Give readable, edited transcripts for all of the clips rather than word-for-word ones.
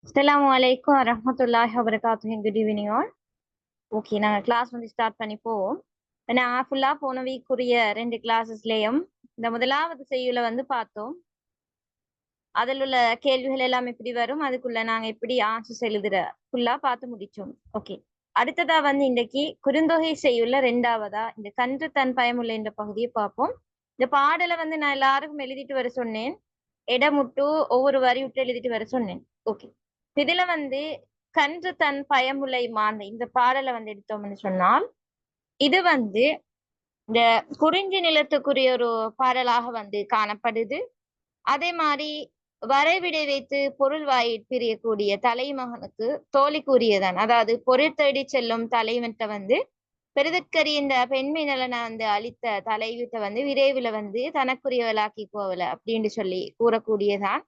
அஸ்ஸலாமு அலைக்கும் வரஹ்மத்துல்லாஹி வபரகாத்துஹு. Good evening all. ஓகே, நாங்கள் கிளாஸ் வந்து ஸ்டார்ட் பண்ணி போவோம். நான் ஃபுல்லாக போன வீக்குரிய 2 கிளாஸஸ்லேயும் இந்த முதலாவது செய்யுளை வந்து பார்த்தோம். அதில் உள்ள கேள்விகள் எல்லாம் எப்படி வரும், அதுக்குள்ள நாங்கள் எப்படி ஆன்சர்ஸ் எழுதுற ஃபுல்லாக பார்த்து முடிச்சோம். ஓகே, அடுத்ததா வந்து இன்றைக்கு குறுந்தொகை செய்யுள்ள 2வதா இந்த கன்று தன் பயமுள்ள என்ற பகுதியை பார்ப்போம். இந்த பாடலை வந்து நான் எல்லாருக்கும் எழுதிட்டு வர சொன்னேன். இடமுட்டு ஒவ்வொரு வரி விட்டு எழுதிட்டு வர சொன்னேன். ஓகே, இதுல வந்து கன்று தன் பயமுலை மாந்த இந்த பாடலை வந்து எடுத்தோம்னு சொன்னால் இது வந்து இந்த குறிஞ்சி நிலத்துக்குரிய ஒரு பாடலாக வந்து காணப்படுது. அதே மாதிரி வரைவிடை வைத்து பொருள் வாயிற் பிரியக்கூடிய தலைமகனுக்கு தோழிக்குரியதான். அதாவது பொருள் தேடி செல்லும் தலைவன்கிட்ட வந்து பெரிதுக்கரிய இந்த பெண்மை நலனை வந்து அளித்த தலைவிட்ட வந்து விரைவில் வந்து தனக்குரியவளாக்கி போவல அப்படின்னு சொல்லி கூறக்கூடியதான்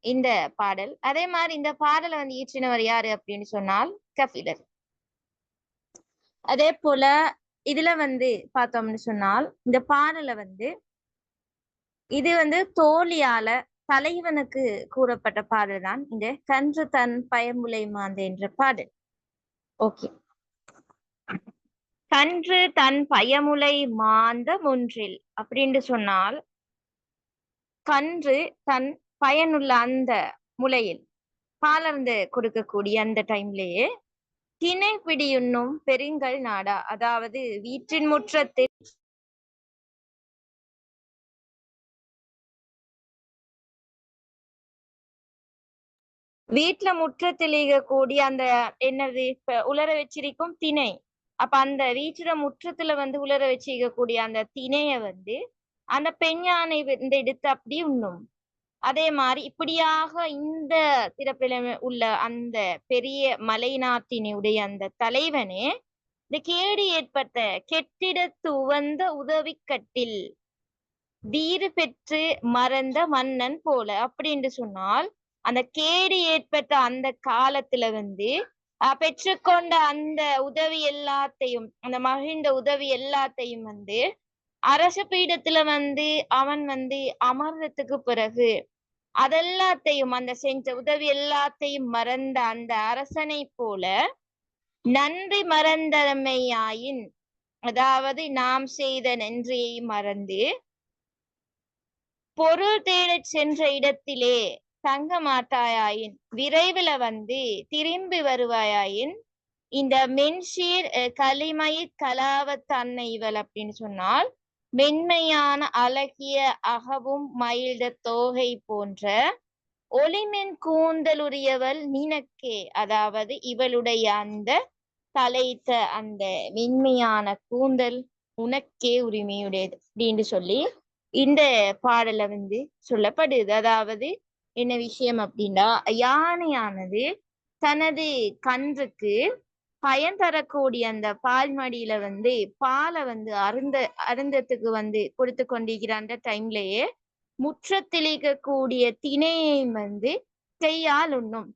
இந்த பாடல். அதே மாதிரி இந்த பாடலை வந்து இயற்றினவர் யாரு அப்படின்னு சொன்னால் கபிலர். அதே போல இதுல வந்து பார்த்தோம்னு சொன்னால் இந்த பாடலை வந்து இது வந்து தோழியால தலைவனுக்கு கூறப்பட்ட பாடல் தான் இந்த கன்று தன் பயமுலை மாந்த என்ற பாடல். ஓகே, கன்று தன் பயமுலை மாந்த ஒன்றில் அப்படின்னு சொன்னால் கன்று தன் பயனுள்ள அந்த முளையில் பாலர்ந்து கொடுக்கக்கூடிய அந்த டைம்லயே திணை பிடியுண்ணும் பெருங்கல் நாடா, அதாவது வீட்டின் முற்றத்தில் வீட்டுல முற்றத்தில் இருக்கக்கூடிய அந்த என்னது இப்ப உலர வச்சிருக்கும் திணை. அப்ப அந்த வீட்டுல முற்றத்துல வந்து உலர வச்சிருக்கக்கூடிய அந்த திணைய வந்து அந்த பெண் யானை வந்து எடுத்து அப்படி உண்ணும். அதே மாதிரி இப்படியாக இந்த திறப்பில உள்ள அந்த பெரிய மலை நாட்டினுடைய அந்த தலைவனே இந்த கேடு ஏற்பட்ட கெட்டிடத்து உவந்த உதவிக்கட்டில் வீறு பெற்று மறந்த மன்னன் போல அப்படின்னு சொன்னால் அந்த கேடு ஏற்பட்ட அந்த காலத்துல வந்து பெற்றுக்கொண்ட அந்த உதவி எல்லாத்தையும், அந்த மகிழ்ந்த உதவி எல்லாத்தையும் வந்து அரச பீடத்துல வந்து அவன் வந்து அமர்ந்ததுக்கு பிறகு அதெல்லாத்தையும் அந்த செஞ்ச உதவி எல்லாத்தையும் மறந்த அந்த அரசனை போல நன்றி மறந்தமையாயின், அதாவது நாம் செய்த நன்றியை மறந்து பொருள் தேடச் சென்ற இடத்திலே தங்க மாட்டாயாயின் விரைவில் வந்து திரும்பி வருவாயாயின் இந்த மென்சீர் களிமயிர் கலாவத்தன்னை இவள் அப்படின்னு சொன்னால் மென்மையான அழகிய அகவும் மயில்ட தோகை போன்ற ஒளிமென் கூந்தலுரியவள் நினக்கே, அதாவது இவளுடைய அந்த தலைத்த அந்த மென்மையான கூந்தல் உனக்கே உரிமையுடையது அப்படின்னு சொல்லி இந்த பாடல வந்து சொல்லப்படுது. அதாவது என்ன விஷயம் அப்படின்னா, யானையானது தனது கன்றுக்கு பயன் தரக்கூடிய அந்த பால் மடியில வந்து பாலை வந்து அருந்தத்துக்கு வந்து கொடுத்து கொண்டிருக்கிற அந்த டைம்லயே முற்றத்தில் இருக்கக்கூடிய திணையை வந்து கையால் உண்ணும்.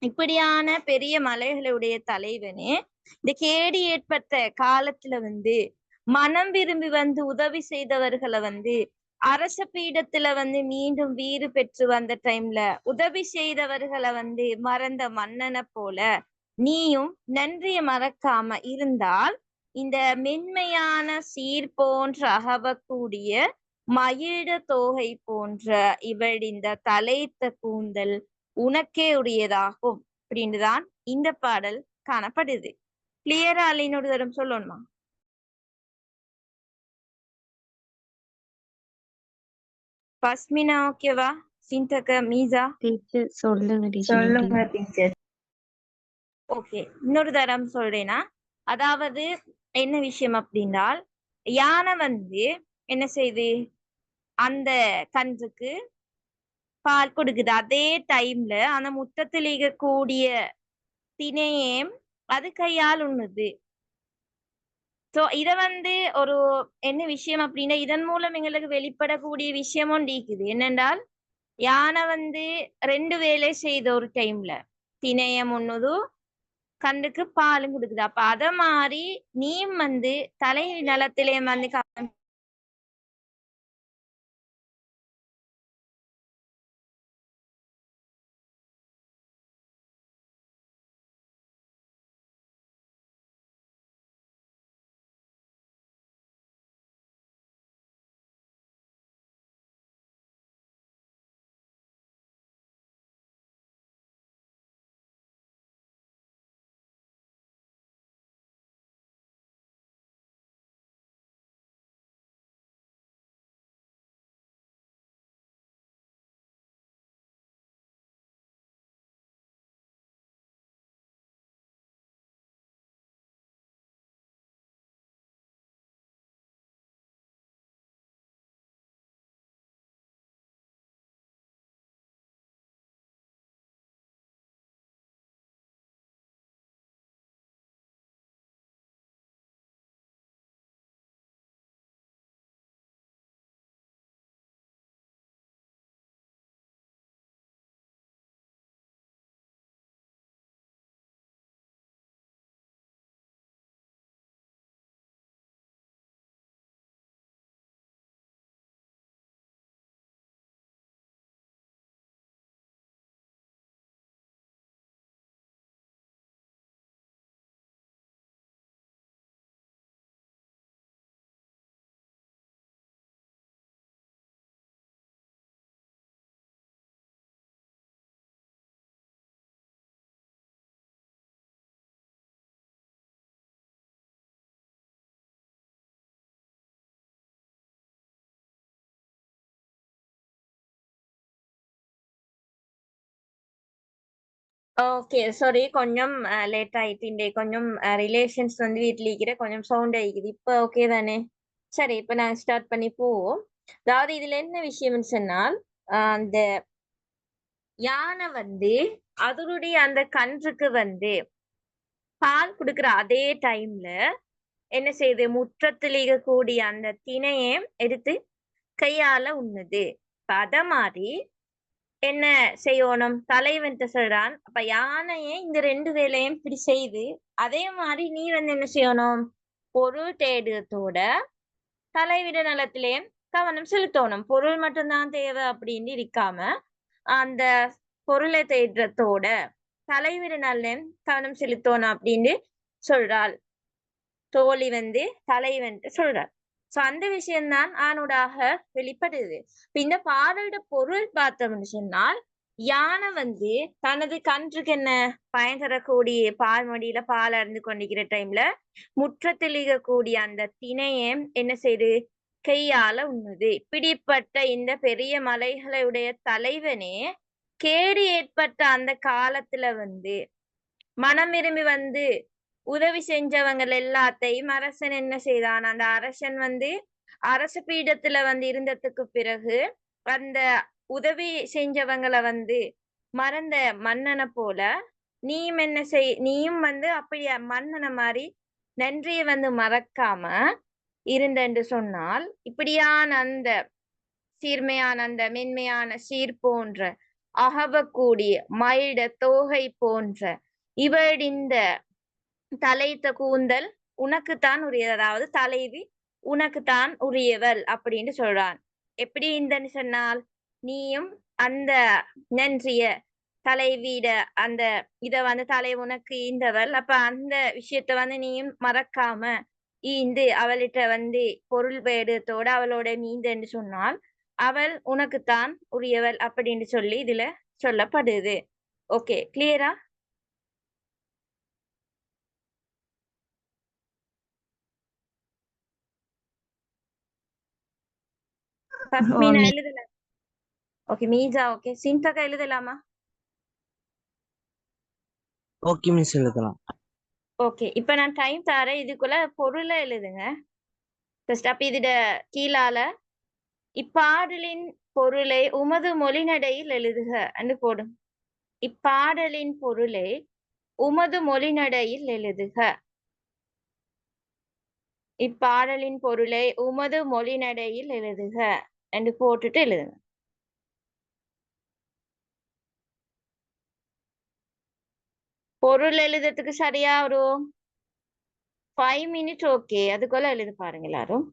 இப்படியான பெரிய மலைகளுடைய தலைவனே இந்த கேடு ஏற்பட்ட காலத்துல வந்து மனம் விரும்பி வந்து உதவி செய்தவர்களை வந்து அரச பீடத்துல வந்து மீண்டும் வீறு பெற்று வந்த டைம்ல உதவி செய்தவர்களை வந்து மறந்த மன்னனை போல நீயும் நன்றிய மறக்காம இருந்தால் இந்த மென்மையான சீர் போன்ற அகவக்கூடிய மயிட தோகை போன்ற இவள் இந்த தலைத்த கூந்தல் உனக்கே உரியதாகும் அப்படின்னுதான் இந்த பாடல் காணப்படுது. கிளியரா இன்னொரு தரம் சொல்லணுமா? பஸ்மினா ஓகேவா? சிந்தக மீசா டீச்சர் சொல்லுங்க சொல்லுங்க டீச்சர். ஓகே, இன்னொரு தரம் சொல்றேனா, அதாவது என்ன விஷயம் அப்படின்னால் யானை வந்து என்ன செய்யுது, அந்த கன்றுக்கு பால் கொடுக்குது. அதே டைம்ல அந்த முத்தத்தில் இருக்கக்கூடிய திணையே அது கையால் உண்ணுது. சோ இத வந்து ஒரு என்ன விஷயம் அப்படின்னா இதன் மூலம் எங்களுக்கு வெளிப்படக்கூடிய விஷயம் ஒன்று இருக்குது. என்னென்றால் யானை வந்து 2 வேலை செய்த ஒரு டைம்ல திணையம் ஒண்ணுது, கண்ணுக்கு பாலும் கொடுக்குது. அப்ப அத மாதிரி நீயும் வந்து தலை நலத்திலே வந்து ஓகே. சாரி கொஞ்சம் லேட் ஆயிட்டுண்டே. கொஞ்சம் ரிலேஷன்ஸ் வந்து வீட்ல இருக்கிற கொஞ்சம் சவுண்ட் ஆயிக்குது. இப்ப ஓகே தானே? சரி, இப்ப நான் ஸ்டார்ட் பண்ணி போவோம். அதாவது இதுல என்ன விஷயம்னு சொன்னால், அந்த யானை வந்து அதனுடைய அந்த கன்றுக்கு வந்து பால் குடுக்குற அதே டைம்ல என்ன செய்யுது? முற்றத்தில் இருக்கக்கூடிய அந்த திணைய எடுத்து கையால உண்ணுது. இப்ப அத மாரி என்ன செய்யோணும்? தலைவன்ட்ட சொல்றான். அப்ப யானையே இந்த 2 வேலையும் இப்படி செய்யுது. அதே மாரி நீ வந்து என்ன செய்யணும்? பொருள் தேடுறதோட தலைவிட நலத்திலேயும் கவனம் செலுத்தணும். பொருள் மட்டும் தான் தேவை அப்படின்னு இருக்காம, அந்த பொருள தேடுறதோட தலைவிட நலன் கவனம் செலுத்தணும் அப்படின்னு சொல்றாள். தோழி வந்து தலைவன்ட்ட சொல்றாள். சோ அந்த விஷயம் தான் ஆணூடாக வெளிப்படுது. இப்ப இந்த பாடலோட பொருள் பார்த்தோம்னு சொன்னால், யானை வந்து தனது கன்றுக்கு என்ன பயன் தரக்கூடிய பால்மடியில பால் அருந்து கொண்டிருக்கிற டைம்ல, முற்றத்தில் இருக்கக்கூடிய அந்த திணைய என்ன செய்யுது? கையால உண்ணுது. இப்படிப்பட்ட இந்த பெரிய மலைகளுடைய தலைவனே, கேடு ஏற்பட்ட அந்த காலத்துல வந்து மனம் விரும்பி வந்து உதவி செஞ்சவங்கள் எல்லாத்தையும் அரசன் என்ன செய்தான்? அந்த அரசன் வந்து அரச பீடத்துல வந்து இருந்ததுக்கு பிறகு, அந்த உதவி செஞ்சவங்கள வந்து மறந்த மன்னன போல, நீயும் வந்து அப்படியே மன்னன மாரி நன்றிய வந்து மறக்காம இருந்தேன்று சொன்னால், இப்படியான அந்த சீர்மையான அந்த மென்மையான சீர் போன்ற அகவக்கூடிய மயிட தோகை போன்ற இவழிந்த தலைத்த கூந்தல் உனக்குத்தான் உரியது. அதாவது தலைவி உனக்குத்தான் உரியவள் அப்படின்னு சொல்றான். எப்படி இந்தன்னு சொன்னால், நீயும் அந்த நன்றிய தலைவியிட அந்த இத வந்து தலை உனக்கு ஈந்தவள். அப்ப அந்த விஷயத்த வந்து நீயும் மறக்காம ஈந்து அவளிட்ட வந்து பொருள் வேடத்தோட அவளோட நீந்தன்னு சொன்னால், அவள் உனக்குத்தான் உரியவள் அப்படின்னு சொல்லி இதுல சொல்லப்படுது. ஓகே. கிளியரா? தஸ்மீனா ஓமி எழுதலாம். ஓகே. மீஜா ஓகே. சிந்தகா எழுதலாமா? ஓகே மிஸ் எழுதலாம். ஓகே. இப்ப நான் டைம் தரேன். இதுக்குள்ள பொருள எழுதுங்க. ஃபர்ஸ்ட் அப்ப இதுட கீழால இப்பாடலின் பொருளை உமது மொழிநடையில் எழுதுக என்று போடும். இப்பாடலின் பொருளை உமது மொழிநடையில் எழுதுக. இப்பாடலின் பொருளை உமது மொழிநடையில் எழுதுக என்று போட்டுட்டு எழுதுங்க. பொருள் எழுதுறதுக்கு சரியா ஒரு 5 மினிட் ஓகே. அதுக்குள்ள எழுதி பாருங்க எல்லாரும்.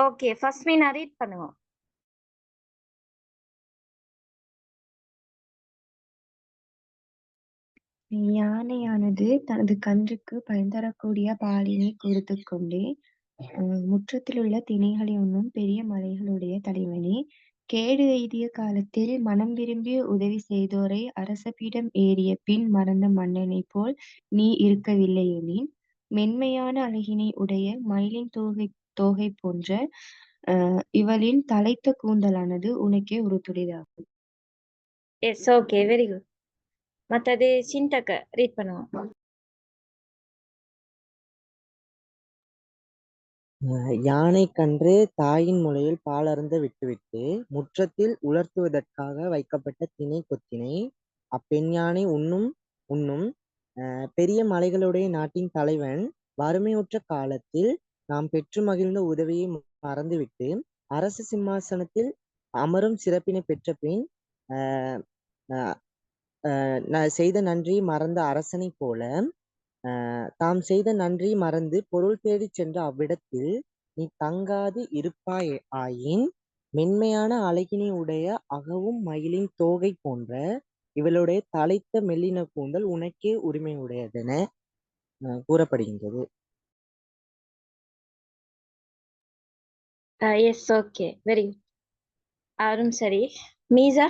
ஓகே, ஃபர்ஸ்ட் மீனா ரீட் பண்ணுவோம். யானையானது தனது கன்றுக்கு பயன் தரக்கூடிய பாலினை கொடுத்துக் கொண்டே முற்றத்திலுள்ள திணைகளை உண்ணும் பெரிய மலைகளுடைய தலைவனே, கேடு எய்திய காலத்தில் மனம் விரும்பி உதவி செய்தோரை அரச பீடம் ஏறிய பின் மறந்த மன்னனைப் போல் நீ இருக்கவில்லையெனின், மென்மையான அழகினை உடைய மயிலின் தோகை போன்ற இவளின் தலைத்த கூந்தலானது உனக்கே உறுதுணையாகும். Yes, okay, very good. மத்தது சிண்டக்க ரீட் பண்ணுவோம். யானை கன்று தாயின் முலையில் பாலருந்த விட்டுவிட்டு முற்றத்தில் உலர்த்துவதற்காக வைக்கப்பட்ட திணை கொத்தினை அப்பெண் யானை உண்ணும் பெரிய மலைகளுடைய நாட்டின் தலைவன் வறுமையுற்ற காலத்தில் நாம் பெற்று மகிழ்ந்த உதவியை மறந்துவிட்டு அரச சிம்மாசனத்தில் அமரும் சிறப்பினை பெற்ற பின் செய்த நன்றியை மறந்த அரசனை போல தாம் செய்த நன்றி மறந்து பொருள் தேடிச் சென்ற அவ்விடத்தில் நீ தங்காது இருப்பாய் ஆயின், மென்மையான அழகினை உடைய அகவும் மயிலின் தோகை போன்ற இவளுடைய தலைத்த மெல்லின கூந்தல் உனக்கே உரிமையுடையதென கூறப்படுகின்றது. Yes, okay, very good. Arun சரி. மீசா?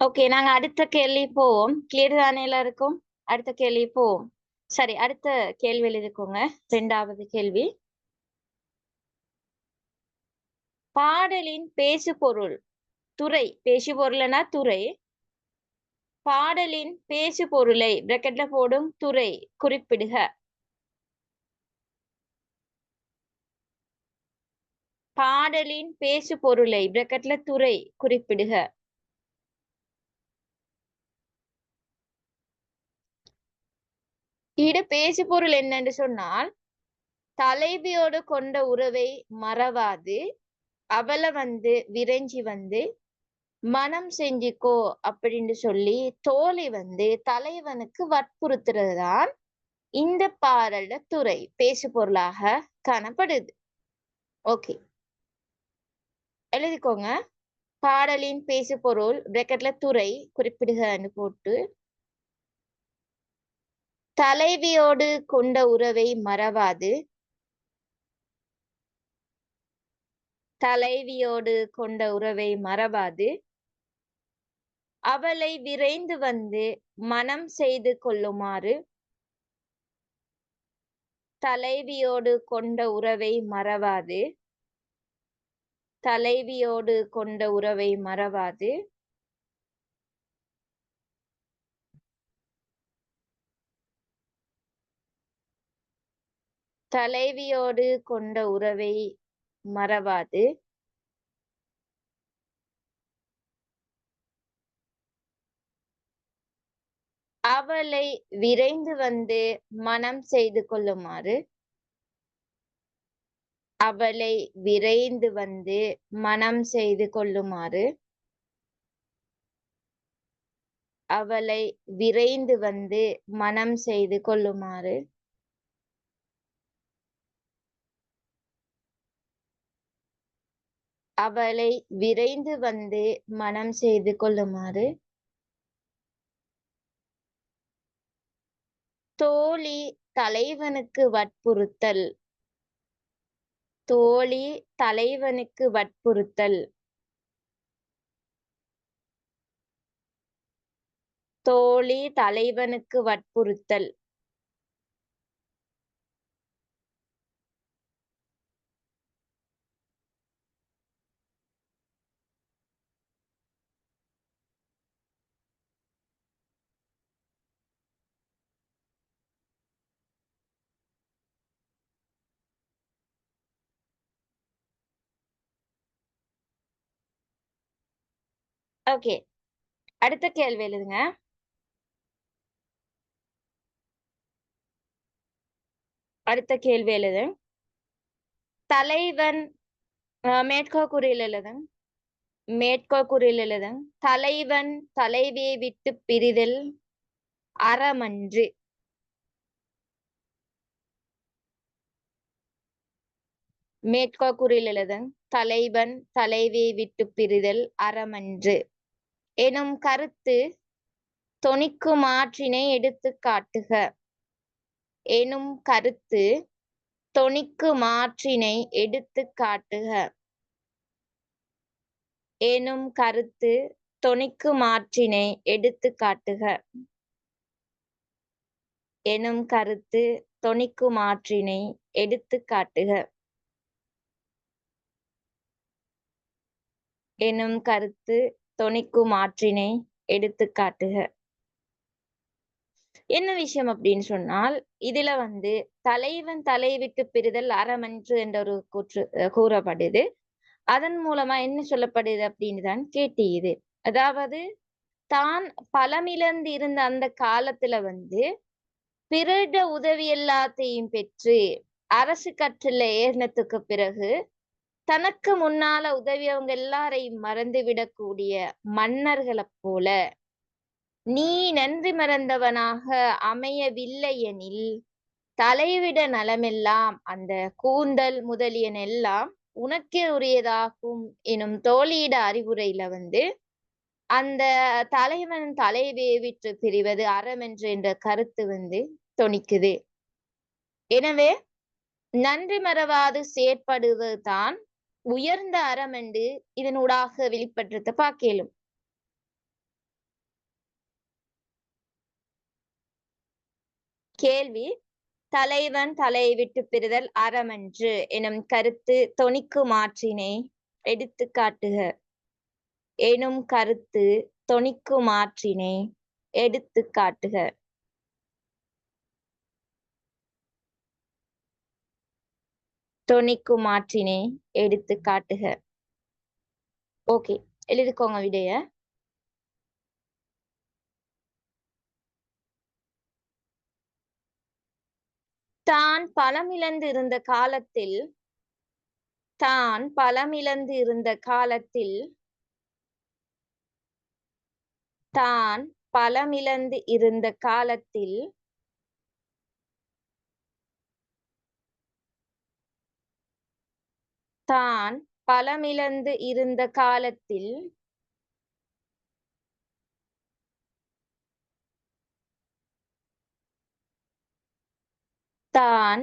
ஓகே, நாங்க அடுத்த கேள்வி போவோம். கிளியர் தானே எல்லாருக்கும்? அடுத்த கேள்வி போவோம். சரி, அடுத்த கேள்வி எழுதிக்கோங்க. 2வது கேள்வி. பாடலின் பேசு பொருள் துறை, பேசு பொருள்னா துறை. பாடலின் பேசு பொருளை பிராக்கெட்ல போடும் துறை குறிப்பிடுக. பாடலின் பேசு பொருளை பிராக்கெட்ல துறை குறிப்பிடுக. பேசு பொருள் என்னன்னு சொன்னால், தலைவியோடு கொண்ட உறவை மறவாது அவளை விரைஞ்சி மனம் செஞ்சுக்கோ அப்படின்னு சொல்லி தோழி தலைவனுக்கு வற்புறுத்துறதுதான் இந்த பாடல துறை பேசு பொருளாக காணப்படுது. ஓகே, எழுதிக்கோங்க. பாடலின் பேசு பொருள் பிராக்கெட்ல துறை குறிப்பிடுகன்னு போட்டு, தலைவியோடு கொண்ட உறவை மறவாது, தலைவியோடு கொண்ட உறவை மறவாது அவளை விரைந்து மனம் செய்து கொள்ளுமாறு, தலைவியோடு கொண்ட உறவை மறவாது, தலைவியோடு கொண்ட உறவை மறவாது தலைவியோடு கொண்ட உறவை மறவாது அவளை விரைந்து மனம் செய்து கொள்ளுமாறு, அவளை விரைந்து மனம் செய்து கொள்ளுமாறு, அவளை விரைந்து மனம் செய்து கொள்ளுமாறு அவளை விரைந்து மனம் செய்து கொள்ளுமாறு தோழி தலைவனுக்கு வற்புறுத்தல், தோழி தலைவனுக்கு வற்புறுத்தல் தோழி தலைவனுக்கு வற்புறுத்தல். ஓகே, அடுத்த கேள்வி எழுதுங்க. அடுத்த கேள்வி எழுது. தலைவன் மேற்கோள் குறியில் எழுது. மேற்கோள் குறியில் எழுது. தலைவன் தலைவியை விட்டு பிரிதல் அறமன்று. மேற்கோள் குறியில் எழுது. தலைவன் தலைவியை விட்டு பிரிதல் அறமன்று எனும் கருத்து தொனிக்கு மாற்றினை எடுத்து காட்டுக. எனும் கருத்து தொனிக்கு மாற்றினை எடுத்து காட்டுக. எனும் கருத்து தொனிக்கு மாற்றினை எடுத்து காட்டுக. எனும் கருத்து தொனிக்கு மாற்றினை எடுத்து காட்டுக. எனும் கருத்து தொனிக்கு மாற்றினை எடுத்து காட்டுக. என்ன விஷயம் அப்படின்னு சொன்னால், இதுல தலைவன் தலைவிட்டு பிரிதல் அறமன்று என்ற ஒரு கூற்று கூறப்படுது. அதன் மூலமா என்ன சொல்லப்படுது அப்படின்னு தான் கேட்டீது. அதாவது தான் பலமிழந்து இருந்த அந்த காலத்துல பிறட உதவி எல்லாத்தையும் பெற்று அரசு கற்றல ஏறினத்துக்கு பிறகு தனக்கு முன்னால உதவியவங்க எல்லாரையும் மறந்துவிடக்கூடிய மன்னர்களை போல நீ நன்றி மறந்தவனாக அமையவில்லை எனில் தலைவிட நலமெல்லாம் அந்த கூந்தல் முதலியன எல்லாம் உனக்கே உரியதாகும் எனும் தோழியிட அறிவுரையில அந்த தலைவன் தலைவியை விட்டு பிரிவது அறம் என்ற கருத்து தொனிக்குது. எனவே நன்றி மறவாது செயற்படுவதுதான் உயர்ந்த அறம் என்று இதனூடாக வெளிப்படுத்த பார்க்கலும். கேள்வி: தலைவன் தலையை விட்டு பிரிதல் அறமன்று எனும் கருத்து தொனிக்கு மாற்றினை எடுத்து காட்டுக. எனும் கருத்து தொனிக்கு மாற்றினை எடுத்து காட்டுக. தொனிக்கு மாற்றினை எடுத்து காட்டுக. ஓகே, எழுதிக்கோங்க விடைய. தான் பலமிழந்து இருந்த காலத்தில் தான் பலமிழந்து இருந்த காலத்தில் தான் பலமிழந்து இருந்த காலத்தில் தான் பலமிழந்து இருந்த காலத்தில் தான்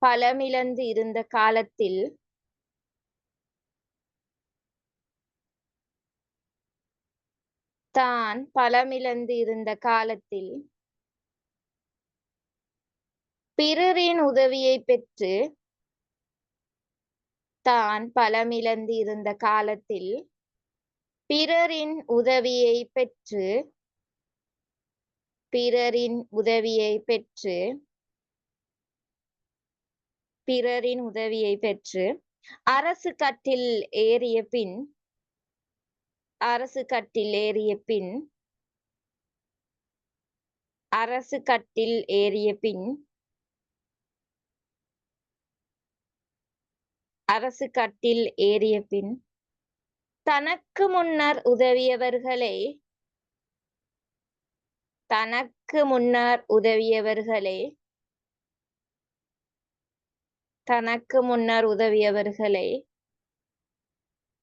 பலமிழந்து இருந்த காலத்தில் தான் பலமிழந்து இருந்த காலத்தில் பிறரின் உதவியை பெற்று தான் பலமிழந்து இருந்த காலத்தில் பிறரின் உதவியை பெற்று பிறரின் உதவியை பெற்று பிறரின் உதவியை பெற்று அரசு கட்டில் ஏறிய பின் அரசு கட்டில் ஏறிய பின் அரசு கட்டில் ஏறிய பின் அரசு கட்டில் ஏறிய பின் தனக்கு முன்னர் உதவியவர்களை தனக்கு முன்னர் உதவியவர்களை தனக்கு முன்னர் உதவியவர்களை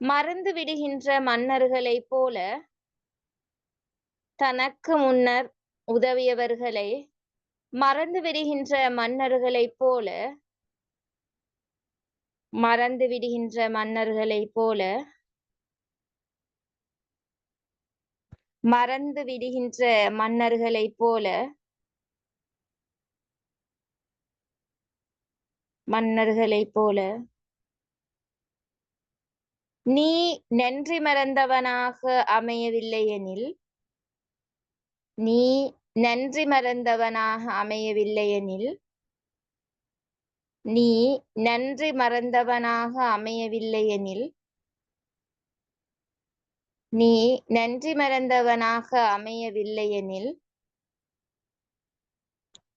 மறந்து விடுகின்ற மன்னர்களை போல தனக்கு முன்னர் உதவியவர்களை மறந்து விடுகின்ற மன்னர்களை போல மறந்து விடுகின்ற மன்னர்களை போல மறந்து விடுகின்ற மன்னர்களைப் போல நீ நன்றி மறந்தவனாக அமையவில்லையெனில் நீ நன்றி மறந்தவனாக அமையவில்லையெனில் நீ நன்றி மறந்தவனாக அமையவில்லையெனில் நீ நன்றி மறந்தவனாக அமையவில்லையெனில்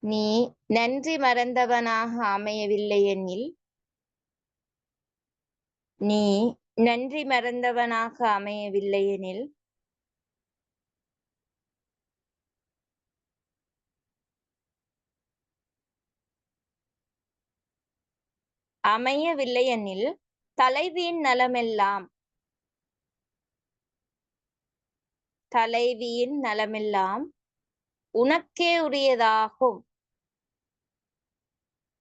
நீ நன்றி மறந்தவனாக அமையவில்லையெனில் நீ நன்றி மறந்தவனாக அமையவில்லையெனில் அமையவில்லையெனில் தலைவியின் நலமெல்லாம் தலைவியின் நலமெல்லாம் உனக்கே உரியதாகும்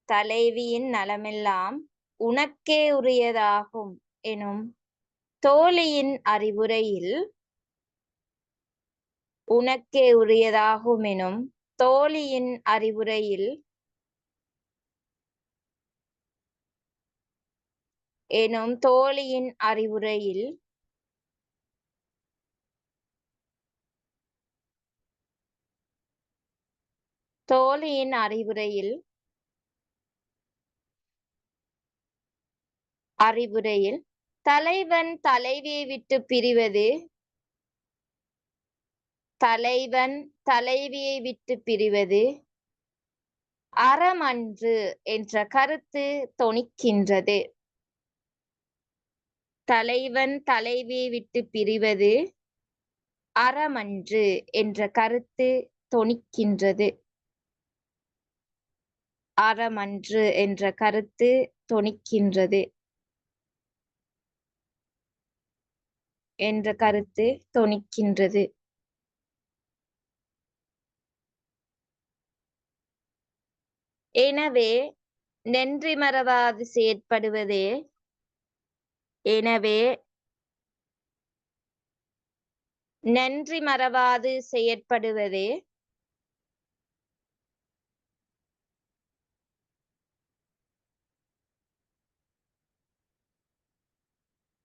தலைவியின் நலமெல்லாம் உனக்கே உரியதாகும் எனும் தோழியின் அறிவுரையில் உனக்கே உரியதாகும் எனும் தோழியின் அறிவுரையில் எனும் தோழியின் அறிவுரையில் தோழியின் அறிவுரையில் அறிவுரையில் தலைவன் தலைவியை விட்டு பிரிவது தலைவன் தலைவியை விட்டு பிரிவது அறமன்று என்ற கருத்து தொனிக்கின்றது தலைவன் தலைவியை விட்டு பிரிவது அறமன்று என்ற கருத்து தொனிக்கின்றது அறமன்று என்ற கருத்து தொனிக்கின்றது என்ற கருத்து தொனிக்கின்றது எனவே நன்றி மறவாது செயற்படுவதே எனவே நன்றி மறவாது செயற்படுவதே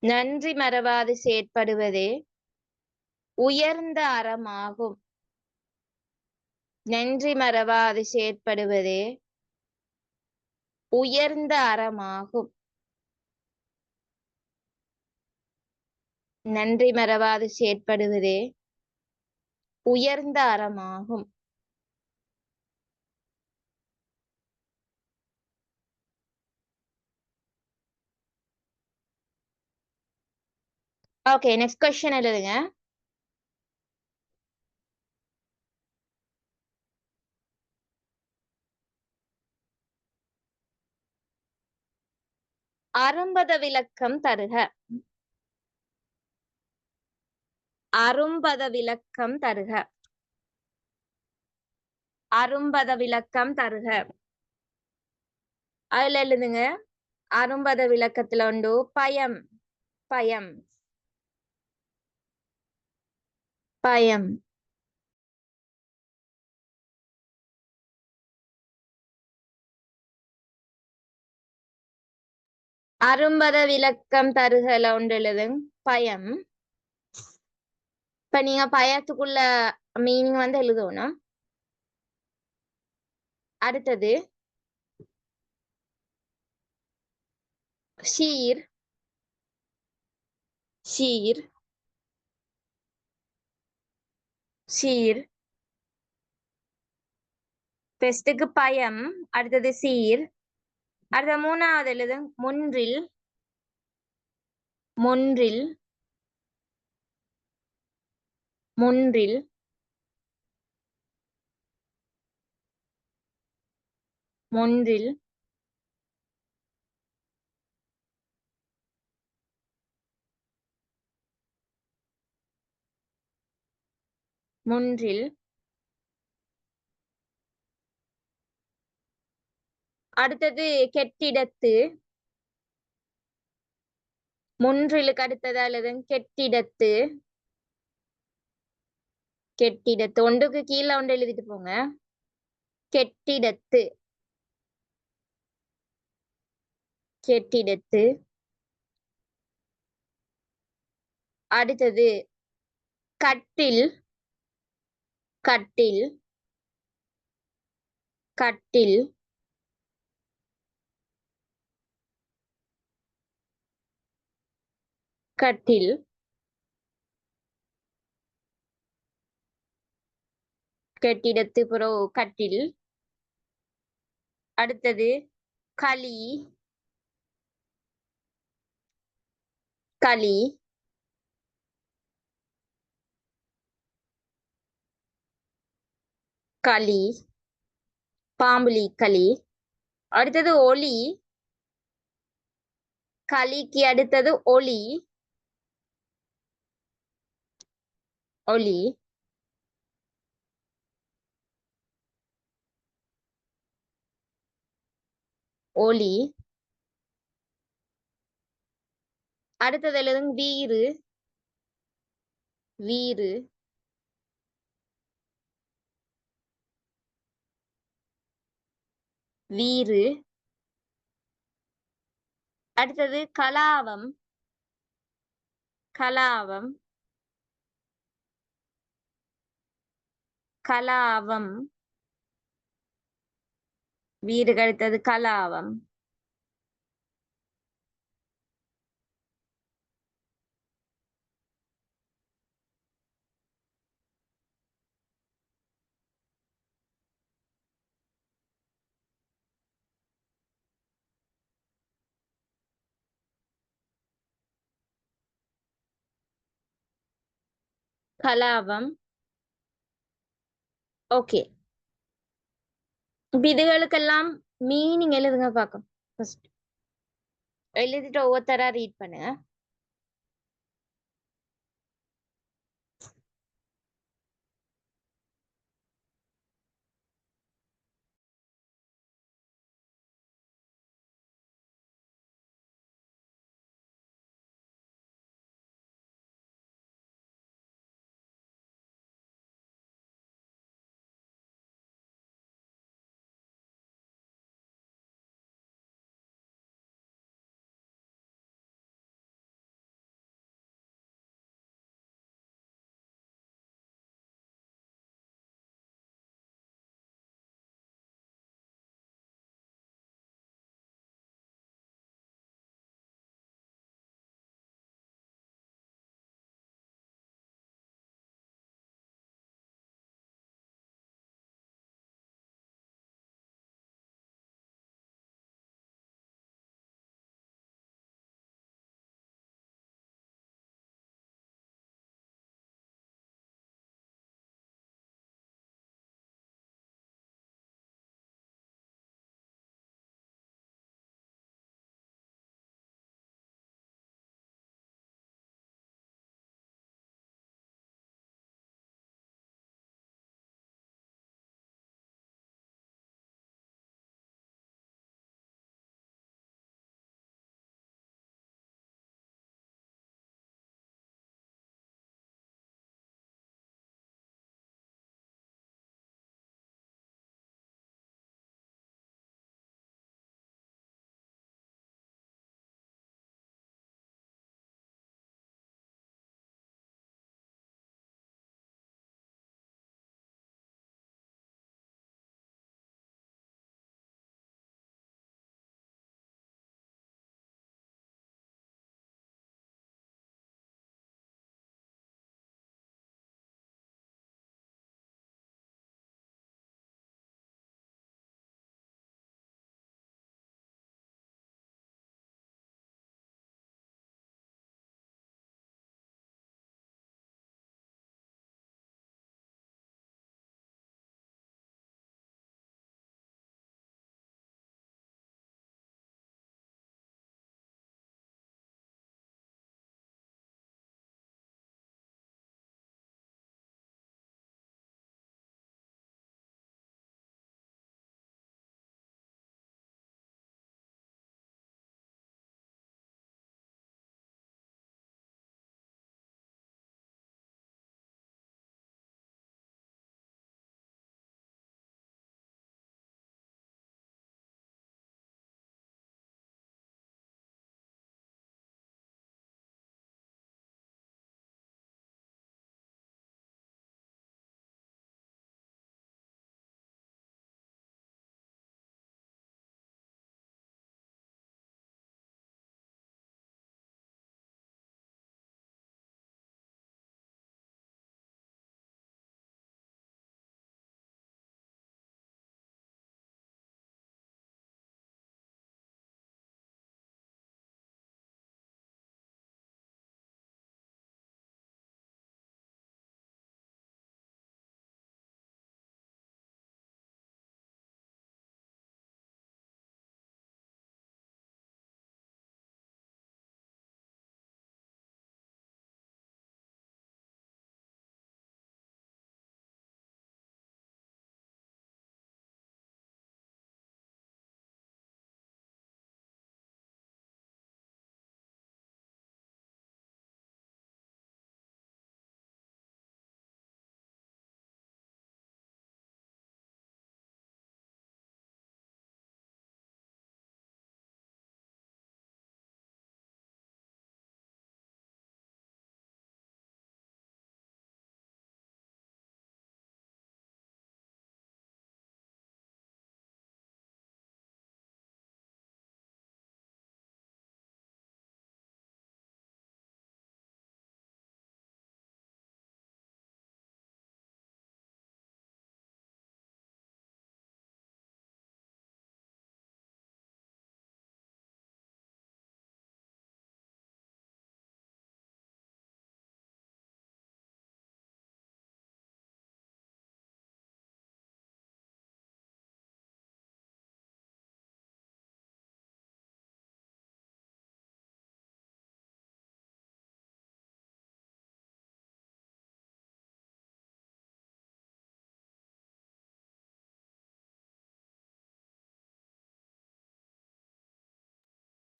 நன்றி மறவாது செயற்படுவதே உயர்ந்த அறமாகும் நன்றி மறவாது செயற்படுவதே உயர்ந்த அறமாகும் நன்றி மறவாது செயற்படுவதே உயர்ந்த அறமாகும் ஓகே நெக்ஸ்ட் क्वेश्चन எழுதுங்க அரும்பத விளக்கம் தருக அரும்பத விளக்கம் தருக அரும்பத விளக்கம் தருக அதுல எழுதுங்க அரும்பத விளக்கத்துல உண்டு பயம் பயம் பயம் அரும்பத விளக்கம் தருகல ஒன்று எழுதுங்க பயம் இப்ப நீங்க பயத்துக்குள்ள மீனிங் வந்து எழுதணும் அடுத்தது ஷீர் ஷீர் ஷீர் ஃபர்ஸ்டுக்கு பயம் அடுத்தது சீர் அடுத்த மூணாவது எழுது முன்றில் முன்றில் முன்றில் முன்றில் முன்றில் அடுத்தது கெட்டிடத்து முன்றிலுக்கு அடுத்தது அல்லது கெட்டிடத்து கெட்டிடத்து ஒன்றுக்கு கீழே ஒன்று எழுதிட்டு போங்க. கெட்டிடத்து கெட்டிடத்து. அடுத்தது கட்டில் கட்டில் கட்டில். கட்டில். கெட்டிடத்து பிறகு கட்டில். அடுத்தது களி களி. களி பாம்புலி களி. அடுத்தது ஒளி. களிக்கு அடுத்தது ஒளி. ஒளி. ஒளி. அடுத்தது எழுதுங்க வீறு. வீறு. வீறு. அடுத்தது கலாவம். கலாவம். கலாவம். வீருக்கு அடுத்தது கலாவம். கலாவம். ஓகே. இதுகளுக்கெல்லாம் மீனிங் எழுதுங்க பார்க்கும். ஃபர்ஸ்ட் எழுதிட்டு ஒவ்வொருத்தரா ரீட் பண்ணுங்க.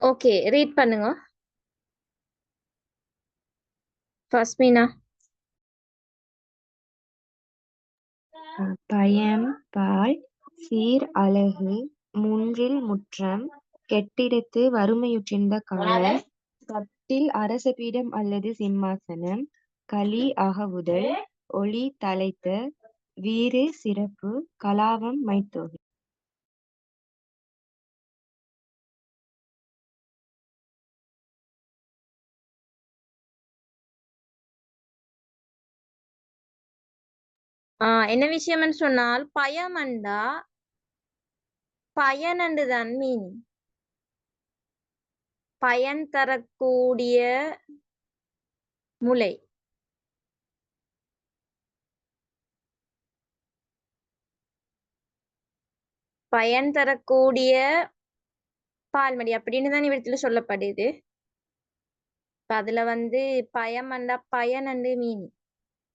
ஓகே, ரீட் பண்ணுங்க ஃபஸ்மினா. பயம் பால் சீர் அழகு முன்றில் முற்றம் கெட்டிடத்து வறுமையுற்றிருந்த காலம் கட்டில் அரசபீடம் அல்லது சிம்மாசனம் களி அகவுதல் ஒளி தலைத்த வீறு சிறப்பு கலாபம் மைத்தொகை. என்ன விஷயம்னு சொன்னால் பயமண்டா பயனண்டுதான் மீனிங். பயன் தரக்கூடிய முளை. பயன் தரக்கூடிய பால்மடி அப்படின்னு தான் இவத்துல சொல்லப்படுது. அதுல வந்து பயமண்டா பயனண்டு மீனிங்,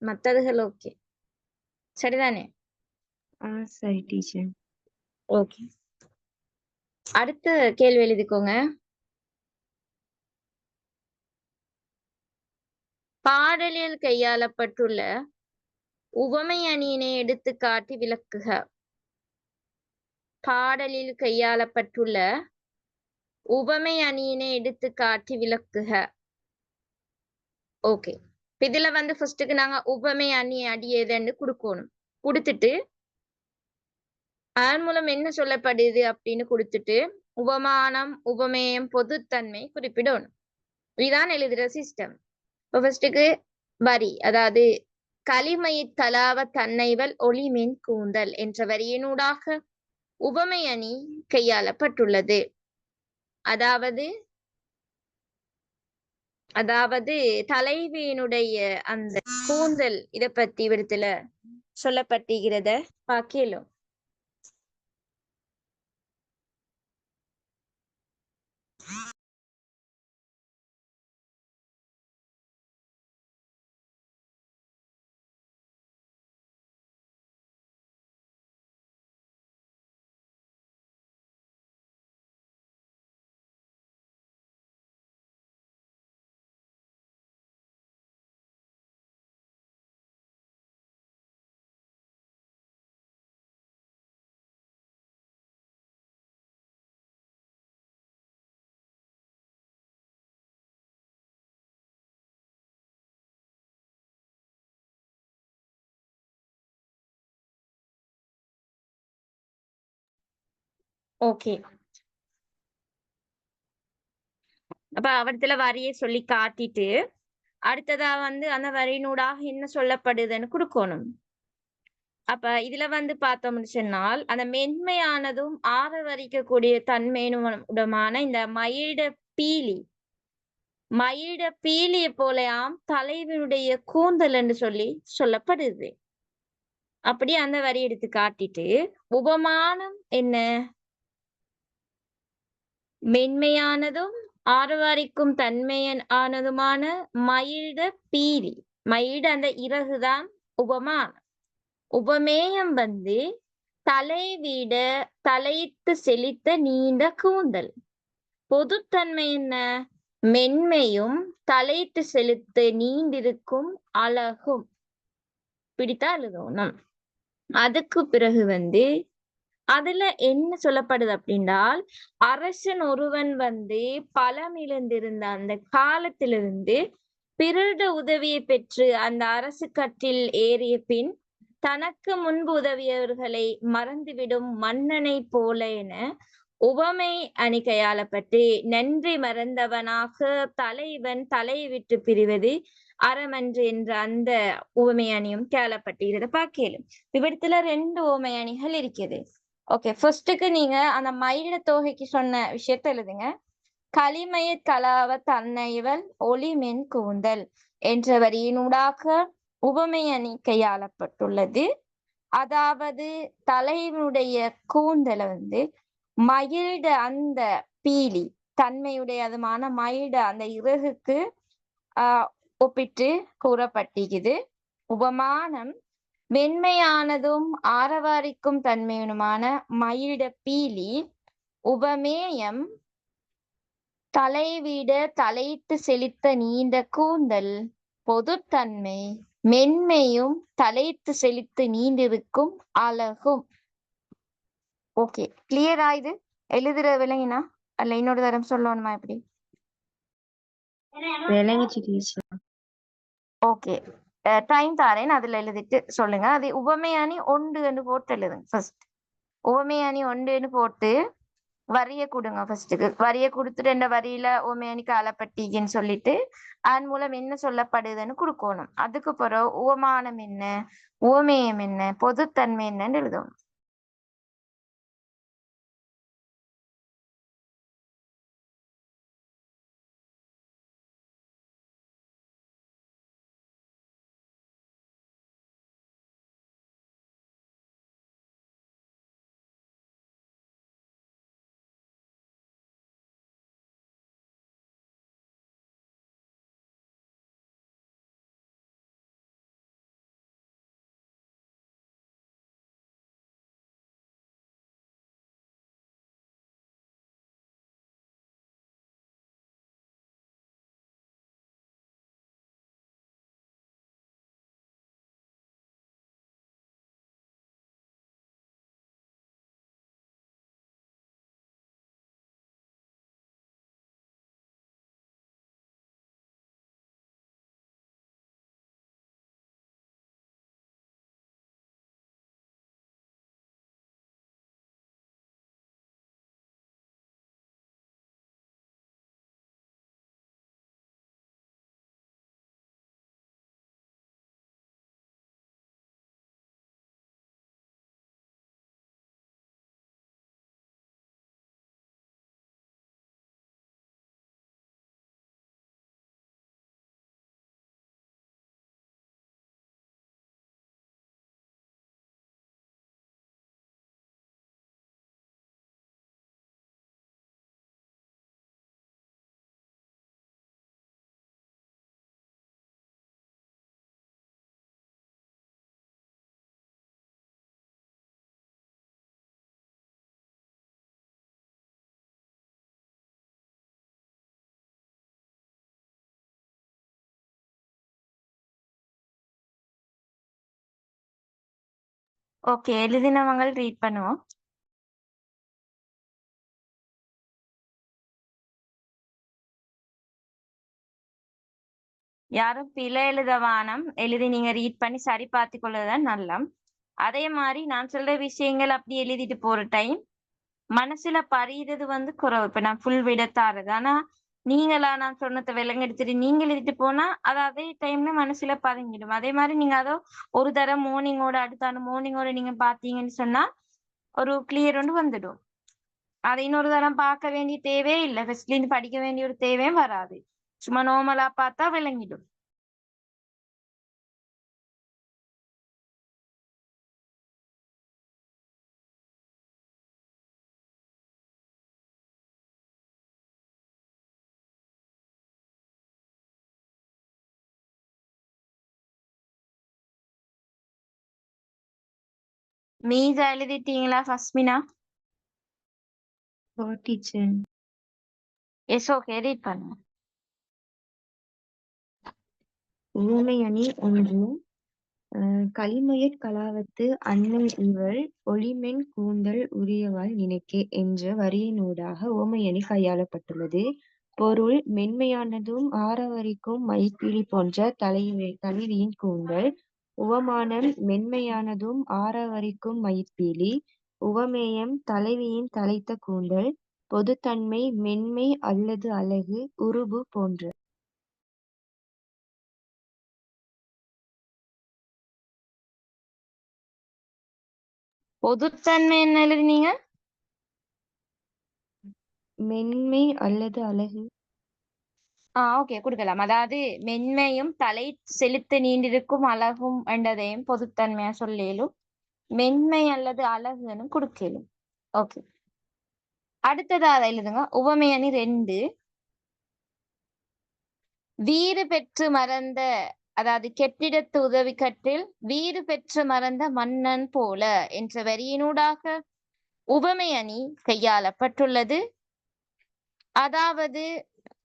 மத்ததுகள் ஓகே சரிதானே? சரி டீச்சர். ஓகே, அடுத்த கேள்வி எழுதிக்கோங்க. பாடலில் கையாளப்பட்டுள்ள உவமை அணியினை எடுத்து காட்டி விளக்குக. பாடலில் கையாளப்பட்டுள்ள உவமை அணியினை எடுத்து காட்டி விளக்குக. ஓகே, இதுல வந்து ஃபர்ஸ்ட்டுக்கு நாங்க உவமை அணி அடியதுன்னு கொடுக்கணும். கொடுத்துட்டு அதன் மூலம் என்ன சொல்லப்படுது அப்படின்னு கொடுத்துட்டு உபமானம் உபமேயம் பொதுத்தன்மை குறிப்பிடணும். இதுதான் எழுதுற சிஸ்டம். இப்போ ஃபர்ஸ்ட்டுக்கு வரி, அதாவது களிமயிற் கலாவ தன்னைவல் ஒளிமின் கூந்தல் என்ற வரியினூடாக உவமை அணி கையாளப்பட்டுள்ளது. அதாவது தலைவியினுடைய அந்த கூந்தல் இத பத்தி விடத்துல சொல்லப்பட்டிருக்கிறத பாக்கியலும். ஓகே, அப்ப அவடத்துல வரியை சொல்லி காட்டிட்டு அடுத்ததா வந்து அந்த வரியினூடாக என்ன சொல்லப்படுதுன்னு கொடுக்கணும். அப்ப இதுல வந்து பார்த்தோம்னு சொன்னால் அந்த மென்மையானதும் ஆரவரிக்கக்கூடிய தன்மையுடமான இந்த மயிட பீலிய போலயாம் தலைவனுடைய கூந்தல் என்று சொல்லி சொல்லப்படுது. அப்படி அந்த வரி எடுத்து காட்டிட்டு உபமானம் என்ன, மென்மையானதும் ஆரவாரிக்கும் தன்மையானதுமான மயிட பீலி, மயிட அந்த இறகுதான் உபமானம். உபமேயம் வந்து தலைவிட தலையிட்டு செழித்த நீண்ட கூந்தல். பொதுத்தன்மை என்ன, மென்மையும் தலையிட்டு செலுத்த நீண்டிருக்கும் அழகும். பிடித்தா எழுதணும். அதுக்கு பிறகு வந்து அதுல என்ன சொல்லப்படுது அப்படின்றால் அரசன் ஒருவன் வந்து பலம் இழந்திருந்த அந்த காலத்திலிருந்து பிறட உதவியை பெற்று அந்த அரசு கட்டில் ஏறிய பின் தனக்கு முன்பு உதவியவர்களை மறந்துவிடும் மன்னனை போல என உவமை அணி கையாளப்பட்டு நன்றி மறந்தவனாக தலைவன் தலையை விட்டு பிரிவது அறமன்று என்ற அந்த உவமை அணியும் கையாளப்பட்டிருக்கிறத பார்க்கலும். இவ்விடத்துல 2 உவமை அணிகள் இருக்குது. ஓகே, ஃபர்ஸ்ட்டுக்கு நீங்க அந்த மயில தொகைக்கு சொன்ன விஷயத்த எழுதுங்க. களிமயிற் கலாவ தன்னைவல் ஒளிமென் கூந்தல் என்ற வரியினூடாக உவமை அணி கையாளப்பட்டுள்ளது. அதாவது தலைவனுடைய கூந்தலை வந்து மயிட அந்த பீலி தன்மையுடையதுமான மயிட அந்த இறகுக்கு ஒப்பிட்டு கூறப்பட்டிருக்குது. உபமானம் மென்மையானதும் ஆரவாரிக்கும் தன்மையுமான மயிட பீலி. உபமேயம் தலைவிட தலைத்து செழித்த நீண்ட கூந்தல், பொதுத்தன்மை, மென்மையும் தலைத்து செழித்து நீண்டிருக்கும் அழகும். ஓகே, கிளியரா இது? எழுதுற விளங்கினா அல்ல இன்னொரு தரம் சொல்லணுமா எப்படி? விளங்குச்சு டீச்சர். ஓகே, டைம் தாரேன், அதுல எழுதிட்டு சொல்லுங்க. அது உவமையானி ஒன்றுன்னு போட்டு எழுதுங்க. ஃபர்ஸ்ட் உவமையானி ஒன்றுன்னு போட்டு வரிய கொடுங்க. ஃபர்ஸ்ட்டுக்கு வரிய கொடுத்துட்டு இந்த வரியில உவமையானிக்கு அளப்பட்டீங்கன்னு சொல்லிட்டு அதன் மூலம் என்ன சொல்லப்படுதுன்னு கொடுக்கணும். அதுக்கு பிறகு உவமானம் என்ன, உவமேயம் என்ன, பொதுத்தன்மை என்னன்னு எழுதணும். ஓகே, எழுதினவங்க ரீட் பண்ணுவோம். யாரும் பிழை எழுதவானம், எழுதி நீங்க ரீட் பண்ணி சரி பார்த்து கொள்வதுதான் நல்லம். அதே மாதிரி நான் சொல்ற விஷயங்கள் அப்படி எழுதிட்டு போற டைம் மனசுல பதியறது வந்து குறைவு. இப்ப நான் ஃபுல் விட தாரது, ஆனா நீங்களா நான் சொன்னதை விலங்கு எடுத்துட்டு நீங்க எழுதிட்டு போனா அது அதே டைம்ல மனசுல பதுங்கிடும். அதே மாதிரி நீங்க அதோ ஒரு தரம் மார்னிங்கோட அடுத்த மார்னிங்கோட நீங்க பாத்தீங்கன்னு சொன்னா ஒரு கிளியர் ஒன்று வந்துடும். அதை இன்னொரு தரம் பார்க்க வேண்டிய தேவையே இல்லை, ஃபர்ஸ்ட்ல இருந்து படிக்க வேண்டிய ஒரு தேவையும் வராது. சும்மா நார்மலா பார்த்தா விளங்கிடும். மீசா எழுதிட்டீங்களா ஃபஸ்மினா? ஓ டீச்சர். எஸ், ஓகே, ரீட் பண்ணுங்க. ஊமை அணி ஒன்று. களிமயற் கலாவத்து அன்னை இவள் ஒளிமென் கூந்தல் உரியவாள் நினைக்கே என்ற வரியினூடாக உவமையணி கையாளப்பட்டுள்ளது. பொருள்: மென்மையானதும் ஆரவரிக்கும் மயிற்பீலி போன்ற தலைவியின் கூந்தல். உவமானம்: மென்மையானதும் ஆரவரிக்கும் மயிற்பீலி. உவமேயம்: தலைவியின் தலைத்த கூந்தல். பொதுத்தன்மை: மென்மை அல்லது அழகு, உருபு போன்ற. பொதுத்தன்மை என்ன எழுதினீங்க? மென்மை அல்லது அழகு. ஓகே, கொடுக்கலாம். அதாவது மென்மையும் தலை செலுத்து நீண்டிருக்கும் அழகும் என்றதையும் பொதுத்தன்மையா சொல்லேலும், மென்மை அல்லது அழகுன்னு கொடுக்கலும். ஓகே, அடுத்ததா அதை எழுதுங்க. உவமையணி 2. வீறு பெற்று மறந்த, அதாவது கெட்டிடத்து உதவி கற்றில் வீறு பெற்று மறந்த மன்னன் போல என்ற வரியினூடாக உவமை அணி கையாளப்பட்டுள்ளது. அதாவது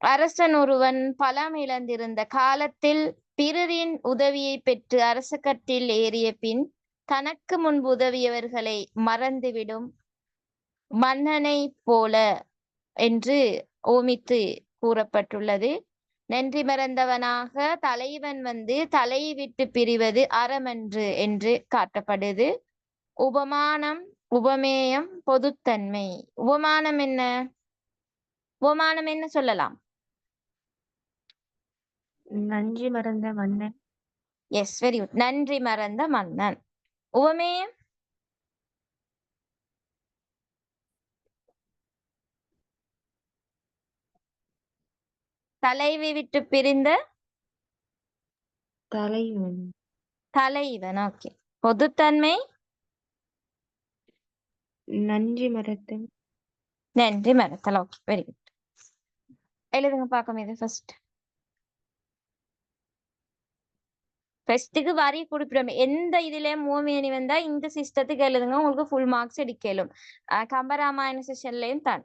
அரசன் ஒருவன் பலம் இழந்திருந்த காலத்தில் பிறரின் உதவியை பெற்று அரச கட்டில் ஏறிய பின் தனக்கு முன்பு உதவியவர்களை மறந்துவிடும் மன்னனை போல என்று ஓமித்து கூறப்பட்டுள்ளது. நன்றி மறந்தவனாக தலைவன் தலை விட்டு பிரிவது அறமன்று என்று காட்டப்படுது. உபமானம், உபமேயம், பொதுத்தன்மை. உபமானம் என்ன? உபமானம் என்ன சொல்லலாம்? நன்றி மறந்த மன்னன். Yes, very good. நன்றி மறந்த மன்னன். உவமேயம்? தலைவி விட்டு பிரிந்த தலைவன். தலைவன். ஓகே. பொதுத்தன்மை? நன்றி மறத்தல். நன்றி மறத்தல். Okay, very good. எழுதுங்க பார்க்கும் இது ஃபர்ஸ்ட். ஃபர்ஸ்ட்டுக்கு வரி குறிப்பிடும் எந்த இதுல மூவியணி வந்தா இந்த சிஸ்டத்துக்கு எழுதுங்க, உங்களுக்கு ஃபுல் மார்க்ஸ் எடுக்கலும். கம்பராமாயண செஷன்லயும் தான்.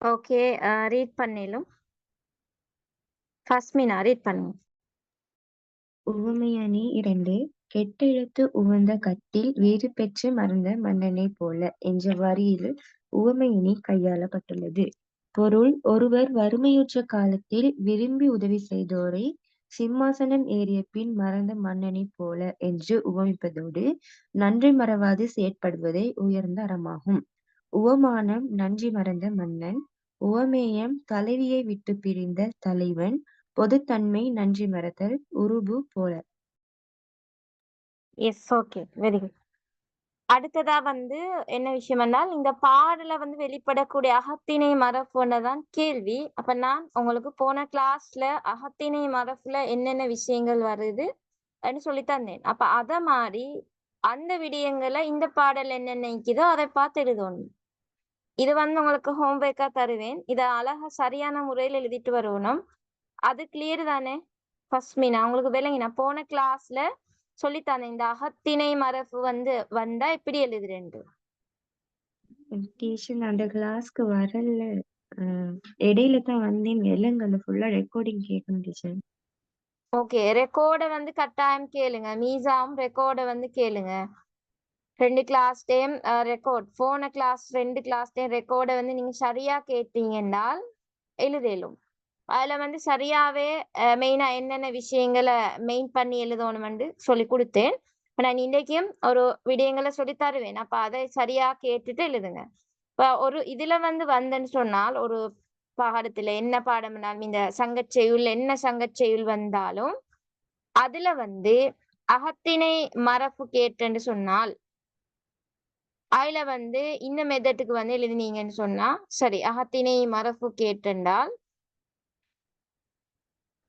ஓகே, ரீட் பண்ணிலும். ஃபஸ்மினா ரீட் பண்ணுங்க. உவமையணி 2. கெட்டெழுத்து உவந்த கட்டில் வேறு பெற்று மறந்த மன்னனைப் போல என்ற வரியில் உவமையணி கையாளப்பட்டுள்ளது. பொருள்: ஒருவர் வறுமையுற்ற காலத்தில் விரும்பி உதவி செய்தோரை சிம்மாசனம் ஏறிய பின் மறந்த மன்னனைப் போல என்று உவமிப்பதோடு நன்றி மறவாது செயற்படுவதே உயர்ந்த அறமாகும். உவமானம்: நன்றி மறந்த மன்னன். உவமேயம்: தலைவியை விட்டு பிரிந்த தலைவன். பொதுத்தன்மை: நன்றி மறத்தல். உருபு: போல. Yes, okay, very good. அடுத்ததா வந்து என்ன விஷயம் என்றால் இந்த பாடல வந்து வெளிப்படக்கூடிய அகத்திணை மரபுன்னதான் கேள்வி. அப்ப நான் உங்களுக்கு போன கிளாஸ்ல அகத்திணை மரபுல என்னென்ன விஷயங்கள் வருது சொல்லி தந்தேன். அப்ப அத மாறி அந்த விடயங்களை இந்த பாடல் என்னென்ன நிக்குதோ அதை பார்த்து எழுதணும். இது வந்து உங்களுக்கு ஹோம்ஒர்க்கா தருவேன். இத அழகா சரியான முறையில் எழுதிட்டு வரணும். அது கிளியர் தானே? ஃபஸ்மினா உங்களுக்கு விளங்கினா போன கிளாஸ்ல சொல்லித்தானே இந்த அகத்திணை மரபு வந்து வந்தா எப்படி எழுதுறேன்ட்டு. டீச்சர் அந்த கிளாஸ்க்கு வரல. இடையில தான் வந்தேன். விலங்கல்ல ஃபுல்லா ரெக்கார்டிங் கேட்கணும் டீச்சர். ஓகே, ரெக்கார்ட வந்து கட்டாயம் கேளுங்க. மீசாவும் ரெக்கார்ட வந்து கேளுங்க. 2 கிளாஸ் டைம் ரெக்கார்ட் போன கிளாஸ் 2 கிளாஸ் டைம் ரெக்கார்ட வந்து நீங்க சரியா கேட்டீங்கன்னால் எழுதலும். அதுல வந்து சரியாவே மெயினா என்னென்ன விஷயங்களை மெயின் பண்ணி எழுதணும்னு சொல்லி கொடுத்தேன். நான் இன்றைக்கும் ஒரு விடயங்களை சொல்லி தருவேன். அப்ப அதை சரியா கேட்டுட்டு எழுதுங்க. இப்ப ஒரு இதுல வந்து வந்தேன்னு சொன்னால் ஒரு பாடத்துல என்ன பாடம்னாலும் இந்த சங்கச்செயுள் என்ன சங்கச்செயுள் வந்தாலும் அதுல வந்து அகத்திணை மரபு கேட்டுன்னு சொன்னால் அதுல வந்து இந்த மெத்தட்டுக்கு வந்து எழுதினீங்கன்னு சொன்னா சரி. அகத்திணை மரபு கேட்டென்றால்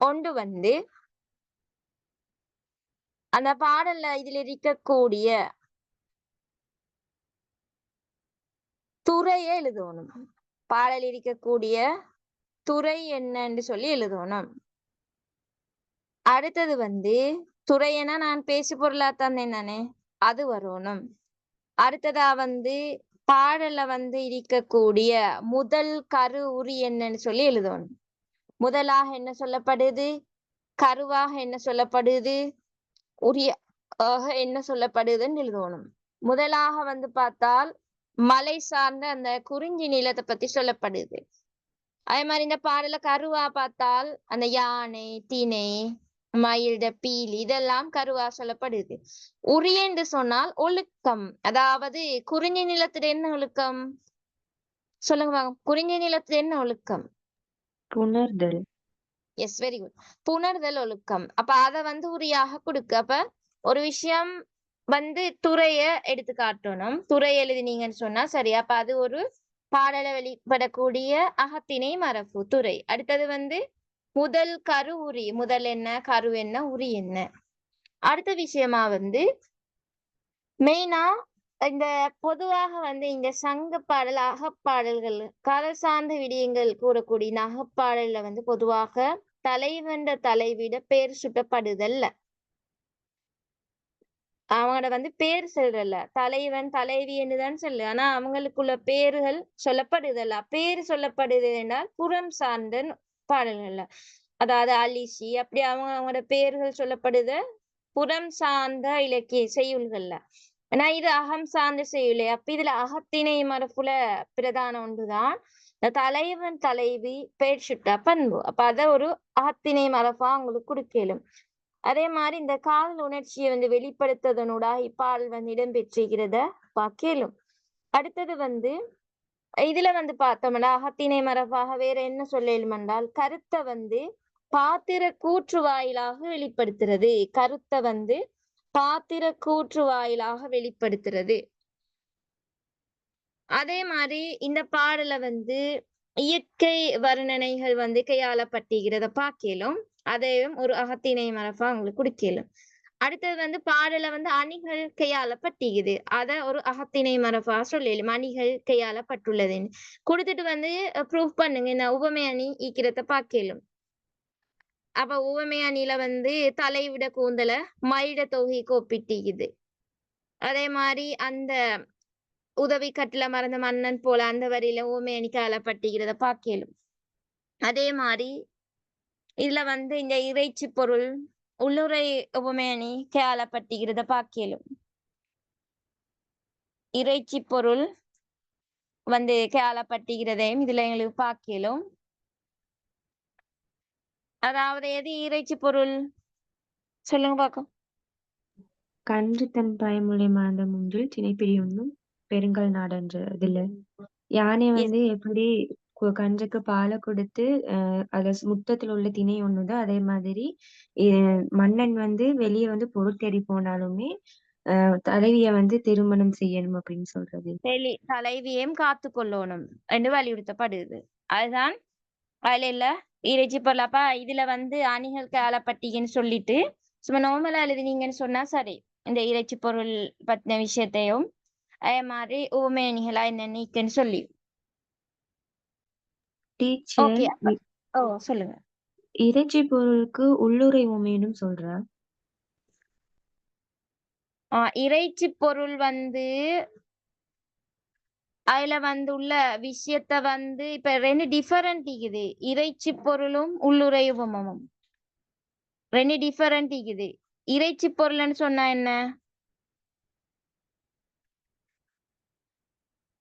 ஒன்று வந்து அந்த பாடல்ல இதுல இருக்கக்கூடிய துறையை எழுதணும். பாடல் இருக்கக்கூடிய துறை என்னன்னு சொல்லி எழுதணும். அடுத்தது வந்து துறையனா நான் பேசு பொருளா தந்தேன் தானே, அது வரணும். அடுத்ததா வந்து பாடல்ல வந்து இருக்கக்கூடிய முதல் கரு உரி என்னன்னு சொல்லி எழுதணும். முதலாக என்ன சொல்லப்படுது, கருவாக என்ன சொல்லப்படுது, உரியாக என்ன சொல்லப்படுதுன்னு எழுதணும். முதலாக வந்து பார்த்தால் மலை சார்ந்த அந்த குறிஞ்சி நிலத்தை பத்தி சொல்லப்படுது. அதே மாதிரி இந்த பாடல கருவா பார்த்தால் அந்த யானை, திணை, மயில்ட பீலி இதெல்லாம் கருவா சொல்லப்படுது. உரி என்று சொன்னால் ஒழுக்கம். அதாவது குறிஞ்சி நிலத்துல என்ன ஒழுக்கம் சொல்லுங்க வாங்க. குறிஞ்சி நிலத்துல என்ன ஒழுக்கம்? புணர்தல். Yes, very good. புணர்தல் ஒழுக்கம். அப்ப அத வந்து உரியாக கொடுக்கு. அப்ப ஒரு விஷயம் வந்து துறைய எடுத்து காட்டணும். துறை எழுதினீங்கன்னு சொன்னா சரி. அப்ப அது ஒரு பாடல வெளிப்படக்கூடிய அகத்திணை மரபு துறை. அடுத்தது வந்து முதல் கரு உரி. முதல் என்ன, கரு என்ன, உரி என்ன. அடுத்த விஷயமா வந்து மெயினா இந்த பொதுவாக வந்து இந்த சங்க பாடல் அகப்பாடல்கள் காதல் சார்ந்த விடயங்கள் கூறக்கூடிய இந்த அகப்பாடல்ல வந்து பொதுவாக தலைவன்ற தலைவிட பேர் சுட்டப்படுதல்ல. அவங்களோட வந்து பேர் சொல்றல தலைவன் தலைவி என்றுதான் சொல்லு. ஆனா அவங்களுக்குள்ள பேர்கள் சொல்லப்படுதல்ல. பேர் சொல்லப்படுது என்றால் புறம் சார்ந்த பாடல்கள்ல. அதாவது அலிசி அப்படி அவங்களோட பேர்கள் சொல்லப்படுது புறம் சார்ந்த இலக்கிய செய்யுள்கள்ல. ஆனா இது அகம் சார்ந்த செய்யுளே. அப்ப இதுல அகத்திணை மரபுல பிரதான ஒன்றுதான் இந்த தலைவன் தலைவி பெயர் சுட்டா பண்பு. அப்ப அத ஒரு அகத்திணை மரபா உங்களுக்கு கொடுக்கலும். அதே மாதிரி இந்த காதல் உணர்ச்சியை வந்து வெளிப்படுத்துவதனூடா இப்பாடல் வந்து இடம்பெற்றிருக்கிறத பார்க்கலும். அடுத்தது வந்து இதுல வந்து பார்த்தோம்னா அகத்திணை மரபாக வேற என்ன சொல்லலும் என்றால் கருத்தை வந்து பாத்திர கூற்று வாயிலாக வெளிப்படுத்துறது. கருத்தை வந்து பாத்திர கூற்று வாயிலாக வெளிப்படுத்துறது. அதே மாதிரி இந்த பாடல வந்து இயற்கை வர்ணனைகள் வந்து கையாளப்பட்டிருக்கிறத பார்க்கலும். அதையும் ஒரு அகத்திணை மரபா உங்களுக்கு கொடுக்கலும். அடுத்தது வந்து பாடல வந்து அணிகள் கையாளப்பட்டிருக்குது. அத ஒரு அகத்திணை மரபா சொல்லலும். அணிகள் கையாளப்பட்டுள்ளதுன்னு கொடுத்துட்டு வந்து ப்ரூவ் பண்ணுங்க. இந்த உவமை அணி ஈக்கிறத பார்க்கலும். அப்ப உவமை அணியில வந்து தலைவிட கூந்தல மயிட தொகைக்கு ஒப்பிட்டிக்குது. அதே மாதிரி அந்த உதவி கட்டில மறந்த மன்னன் போல அந்த வரியில உவமை அணி கையாளப்பட்டிருக்கிறத பார்க்கலும். அதே மாதிரி இதுல வந்து இந்த இறைச்சி பொருள் உள்ளுரை உவமை அணி கையாளப்பட்டிருக்கிறத பார்க்கலும். இறைச்சி பொருள் வந்து கையாளப்பட்டிருக்கிறதையும் இதுல எங்களுக்கு பார்க்கலும். அதாவது எது இறைச்சி பொருள் சொல்லுங்க பார்க்கும். கன்று தன் பயமுலை மாந்த மூன்றில் திணைப்பிரி ஒன்றும் பெருங்கல் நாடன்ற இதுல யானை வந்து எப்படி கன்றுக்கு பாலை கொடுத்து அத முத்தத்துல உள்ள திணை ஒண்ணுதோ அதே மாதிரி மன்னன் வந்து வெளியே வந்து பொருள் தேடி போனாலுமே தலைவிய வந்து திருமணம் செய்யணும் அப்படின்னு சொல்றது. தலைவியையும் காத்து கொள்ளணும் என்று வலியுறுத்தப்படுது. அதுதான் அதுல இல்ல இறைச்சி பொருள். அப்ப இதுல வந்து அணிகள் காலப்பட்டிகன்னு சொல்லிட்டு சும்மா நார்மலா எழுதினீங்கன்னு சொன்னா சரி. இந்த இறைச்சி பொருள் பத்தின விஷயத்தையும் அதே மாதிரி ஊமை அணிகளா என்னன்னு சொல்லி. Teacher okay. ஓ சொல்லுங்க. இறைச்சி பொருளுக்கு உள்ளுறை உமைன்னு சொல்றா. இறைச்சி பொருள் வந்து அதுல வந்து உள்ள விஷயத்த வந்து இப்ப 2 டிஃபரெண்ட் இருக்குது. இறைச்சி பொருளும் உள்ளுறை உபமமும் 2 டிஃபரெண்ட் இருக்குது. இறைச்சி பொருள்னு சொன்னா என்ன?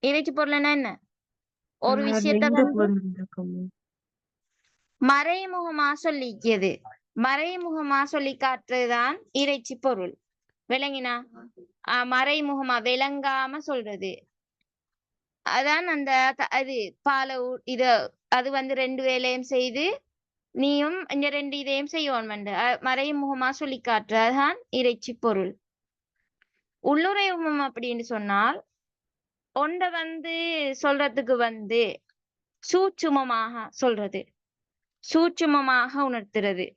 இறைச்சி பொருள்னா என்ன? ஒரு விஷயத்த 2 வந்து பொருள் இருக்கும். மறைமுகமா சொல்லிக்கிறது. மறைமுகமா சொல்லி காட்டுறதுதான் இறைச்சி பொருள். விளங்கினா? மறைமுகமா விளங்காம சொல்றது. அதான் அந்த அது பாலை இத அது வந்து 2 வேலையும் செய்து நீயும் இந்த 2 இதையும் செய்யணும். மறைமுகமா சொல்லி காட்டுறதுதான் இறைச்சி பொருள். உள்ளுறைமுகம் அப்படின்னு சொன்னால் ஒண்ட வந்து சொல்றதுக்கு வந்து சூட்சுமமாக சொல்றது, சூட்சுமமாக உணர்த்துறது.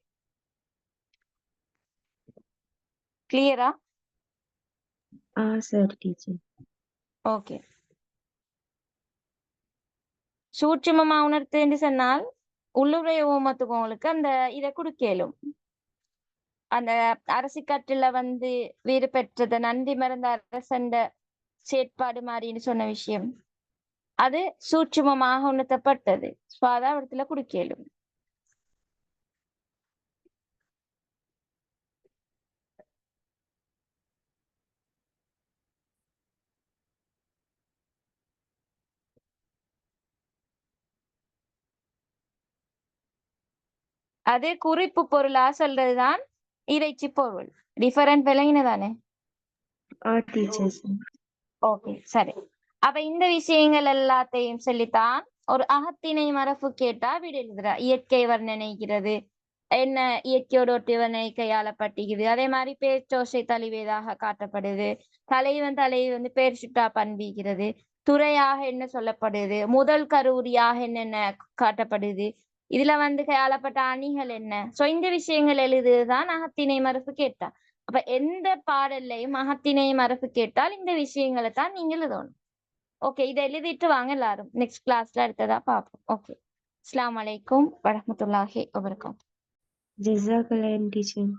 கிளியரா? சரி டீச்சர். ஓகே. சூட்சுமமா உணர்த்துன்னு சொன்னால் உள்ளுரை ஓமத்துக்கு உங்களுக்கு அந்த இதை கொடுக்கலும். அந்த அரசிக்கட்டுல வந்து வீடு பெற்றது நன்றி மறந்த அரசண்ட செயற்பாடு மாதிரின்னு சொன்ன விஷயம் அது சூட்சுமமாக உணர்த்தப்பட்டது. அதான் இடத்துல குடிக்கலும். அது குறிப்பு பொருளா சொல்றதுதான் இறைச்சி பொருள். டிஃபரெண்ட் விளங்கினதானே? ஓகே சரி. அப்ப இந்த விஷயங்கள் எல்லாத்தையும் சொல்லித்தான் ஒரு அகத்திணை மரபு கேட்டா விட எழுதுறா. இயற்கை வர்ணனைக்கிறது என்ன, இயற்கையோட ஒட்டி வர்ணனை கையாளப்பட்டிருக்குது. அதே மாதிரி பேச்சோசை தழிவேதாக காட்டப்படுது. தலைவன் வந்து பேர் சுட்டா பண்பிக்கிறது. துறையாக என்ன சொல்லப்படுது, முதல் கருவுரியாக என்னென்ன காட்டப்படுது, இதுல வந்து கையாளப்பட்ட அணிகள் என்ன. சோ இந்த விஷயங்கள் எழுதுதான் அகத்திணை மரபு கேட்டா. அப்ப எந்த பாடல்லையும் அகத்திணை மரபு கேட்டால் இந்த விஷயங்களை தான் நீங்க எழுதணும். ஓகே, இதை எழுதிட்டு வாங்க எல்லாரும். நெக்ஸ்ட் கிளாஸ்ல அடுத்ததா பார்ப்போம். ஓகே, அஸ்ஸலாமு அலைக்கும் வரஹ்மத்துல்லாஹி வபரகாத்துஹு. ஜஸாக்கல்லாஹ் டீச்சர்.